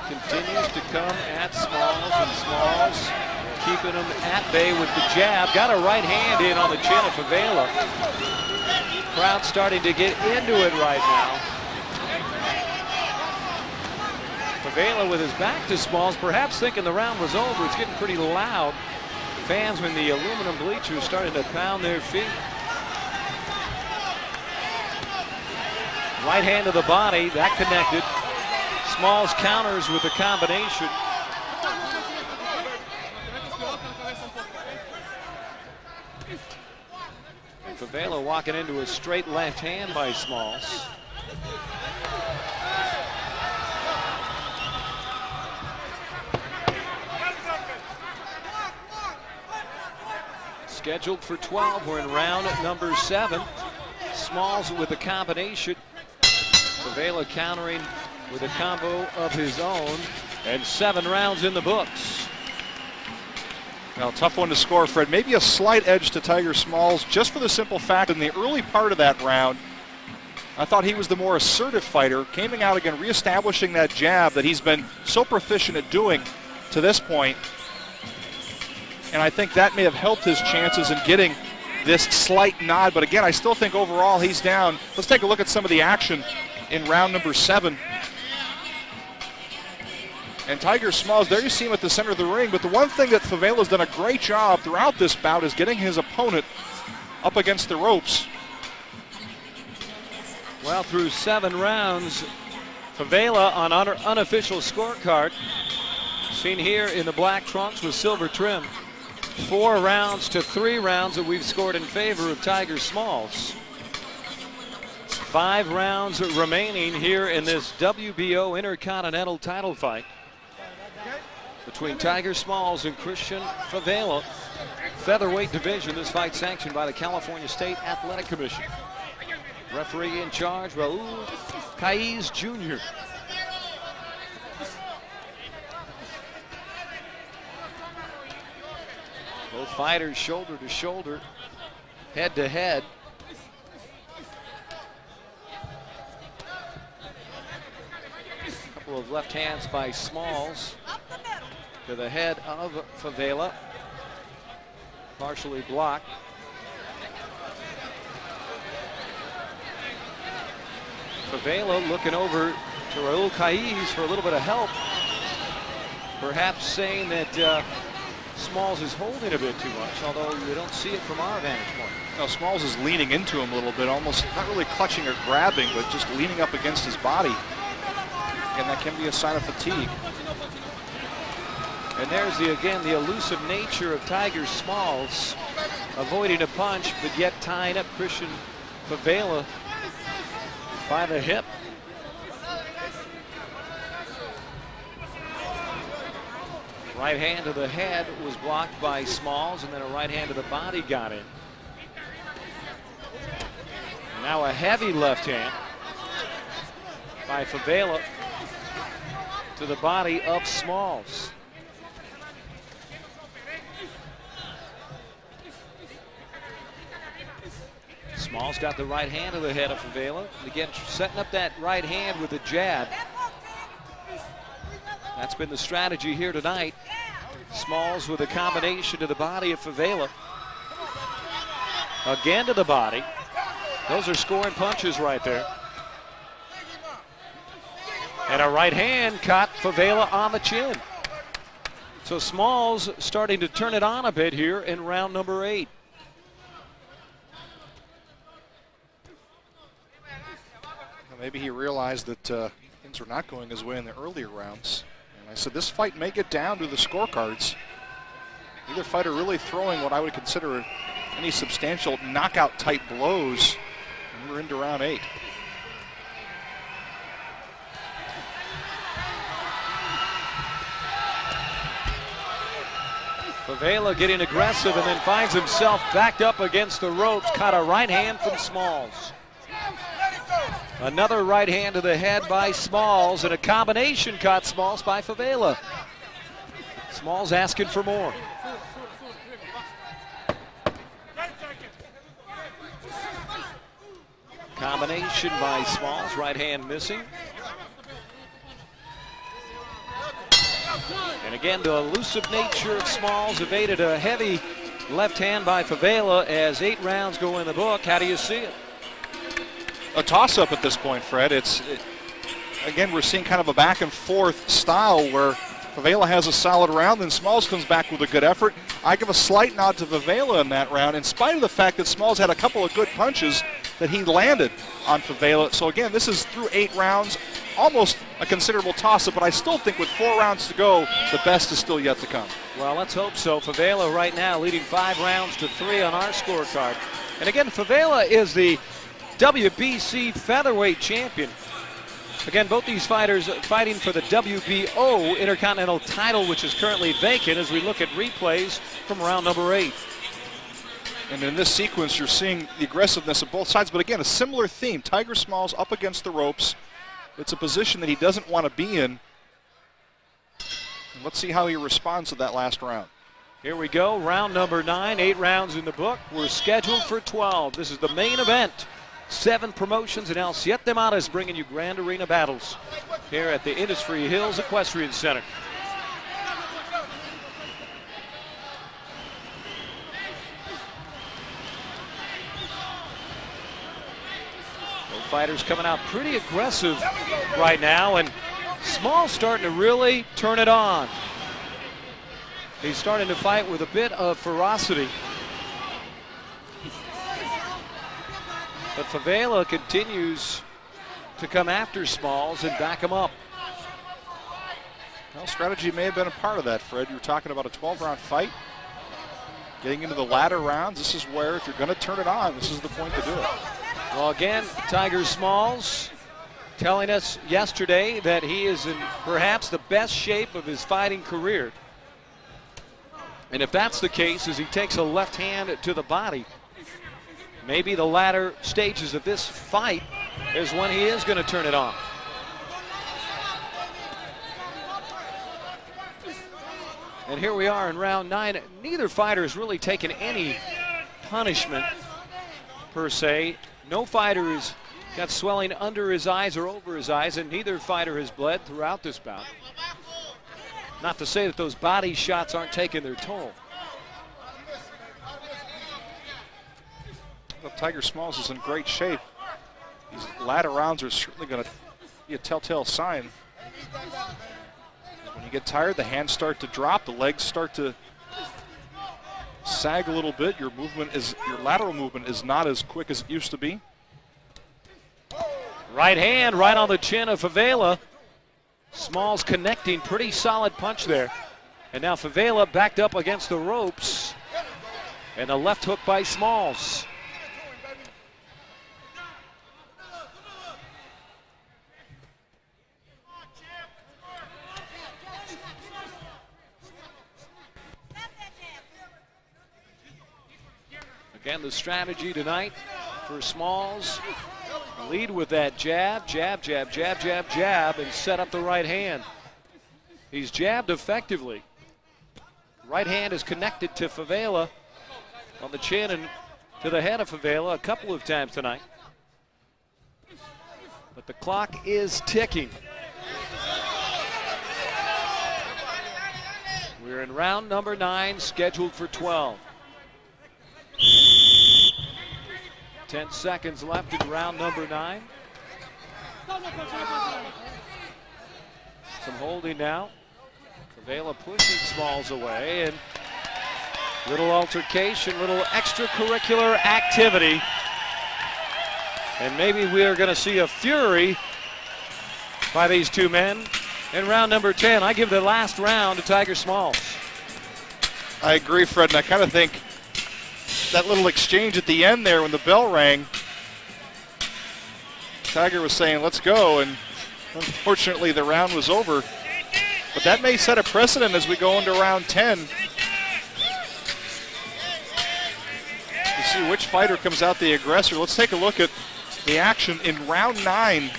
continues to come at Smalls, and Smalls keeping him at bay with the jab. Got a right hand in on the chin of Favela. Crowd starting to get into it right now. Favela with his back to Smalls, perhaps thinking the round was over. It's getting pretty loud. Fans in the aluminum bleachers starting to pound their feet. Right hand to the body, that connected. Smalls counters with the combination. And Favela walking into a straight left hand by Smalls. Scheduled for 12, we're in round number 7. Smalls with a combination. Favela countering with a combo of his own, and 7 rounds in the books. Well, tough one to score, Fred. Maybe a slight edge to Tiger Smalls, just for the simple fact in the early part of that round, I thought he was the more assertive fighter, coming out again, reestablishing that jab that he's been so proficient at doing to this point. And I think that may have helped his chances in getting this slight nod. But again, I still think overall he's down. Let's take a look at some of the action in round number 7. And Tiger Smalls, there you see him at the center of the ring. But the one thing that Favela's done a great job throughout this bout is getting his opponent up against the ropes. Well, through 7 rounds, Favela on unofficial scorecard, seen here in the black trunks with silver trim. 4 rounds to 3 rounds that we've scored in favor of Tiger Smalls. 5 rounds remaining here in this WBO Intercontinental title fight between Tiger Smalls and Christian Favela. Featherweight division. This fight sanctioned by the California State Athletic Commission. Referee in charge, Raul Caiz Jr. Both fighters shoulder to shoulder, head to head. A couple of left hands by Smalls to the head of Favela. Partially blocked. Favela looking over to Raul Caiz for a little bit of help. Perhaps saying that Smalls is holding a bit too much, although you don't see it from our vantage point. Now Smalls is leaning into him a little bit, almost not really clutching or grabbing, but just leaning up against his body. And that can be a sign of fatigue. And there's again the elusive nature of Tiger Smalls, avoiding a punch, but yet tying up Christian Favela by the hip. Right hand to the head was blocked by Smalls, and then a right hand to the body got in. Now a heavy left hand by Favela to the body of Smalls. Smalls got the right hand to the head of Favela. Again, setting up that right hand with a jab. That's been the strategy here tonight. Smalls with a combination to the body of Favela. Again to the body. Those are scoring punches right there. And a right hand caught Favela on the chin. So Smalls starting to turn it on a bit here in round number 8. Maybe he realized that things were not going his way in the earlier rounds. And I said this fight may get down to the scorecards. Neither fighter really throwing what I would consider any substantial knockout type blows. And we're into round 8. Favela getting aggressive and then finds himself backed up against the ropes. Caught a right hand from Smalls. Another right hand to the head by Smalls, and a combination caught Smalls by Favela. Smalls asking for more. Combination by Smalls, right hand missing. And again, the elusive nature of Smalls evaded a heavy left hand by Favela as 8 rounds go in the book. How do you see it? A toss-up at this point, Fred. Again, we're seeing kind of a back and forth style where Favela has a solid round, then Smalls comes back with a good effort. I give a slight nod to Favela in that round, in spite of the fact that Smalls had a couple of good punches that he landed on Favela. So again, this is through 8 rounds, almost a considerable toss-up, but I still think with 4 rounds to go, the best is still yet to come. Well, let's hope so. Favela right now leading 5 rounds to 3 on our scorecard. And again, Favela is the WBC featherweight champion. Again, both these fighters fighting for the WBO Intercontinental title, which is currently vacant as we look at replays from round number 8. And in this sequence, you're seeing the aggressiveness of both sides. But again, a similar theme. Tiger Smalls up against the ropes. It's a position that he doesn't want to be in. And let's see how he responds to that last round. Here we go, round number 9, 8 rounds in the book. We're scheduled for 12. This is the main event. 7 promotions and El Siete Mares bringing you Grand Arena battles here at the Industry Hills Equestrian Center. Both fighters coming out pretty aggressive right now, and Smalls starting to really turn it on. He's starting to fight with a bit of ferocity. But Favela continues to come after Smalls and back him up. Well, strategy may have been a part of that, Fred. You were talking about a 12-round fight. Getting into the latter rounds, this is where, if you're going to turn it on, this is the point to do it. Well, again, Tiger Smalls telling us yesterday that he is in perhaps the best shape of his fighting career. And if that's the case, as he takes a left hand to the body, maybe the latter stages of this fight is when he is going to turn it on. And here we are in round 9. Neither fighter has really taken any punishment per se. No fighter has got swelling under his eyes or over his eyes, and neither fighter has bled throughout this bout. Not to say that those body shots aren't taking their toll. Well, Tiger Smalls is in great shape. These latter rounds are certainly going to be a telltale sign. When you get tired, the hands start to drop, the legs start to sag a little bit. Your lateral movement is not as quick as it used to be. Right hand right on the chin of Favela. Smalls connecting, pretty solid punch there. And now Favela backed up against the ropes. And a left hook by Smalls. Again, the strategy tonight for Smalls, lead with that jab, jab, jab, jab, jab, jab, and set up the right hand. He's jabbed effectively. Right hand is connected to Favela on the chin and to the head of Favela a couple of times tonight. But the clock is ticking. We're in round number 9, scheduled for 12. 10 seconds left in round number 9. Some holding now. Favela pushing Smalls away, and little altercation, little extracurricular activity. And maybe we are going to see a fury by these two men in round number 10. I give the last round to Tiger Smalls. I agree, Fred, and I kind of think that little exchange at the end there when the bell rang, Tiger was saying, let's go, and unfortunately the round was over. But that may set a precedent as we go into round 10. To see which fighter comes out the aggressor. Let's take a look at the action in round 9.